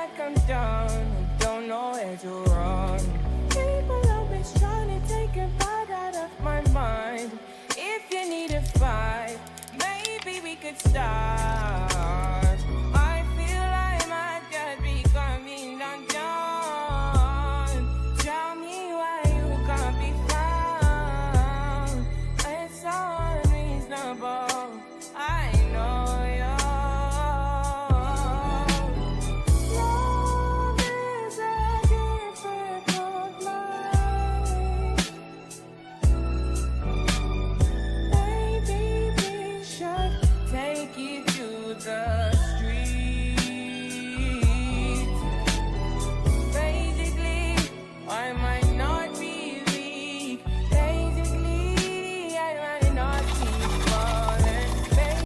like I'm done and don't know where to run. People always trying to take a bite out of my mind. If you need a fight, maybe we could start. I feel I might just be coming undone. Tell me why you can't be found. It's so unreasonable, I know you're. Love is a difficult life. Maybe we should take it to the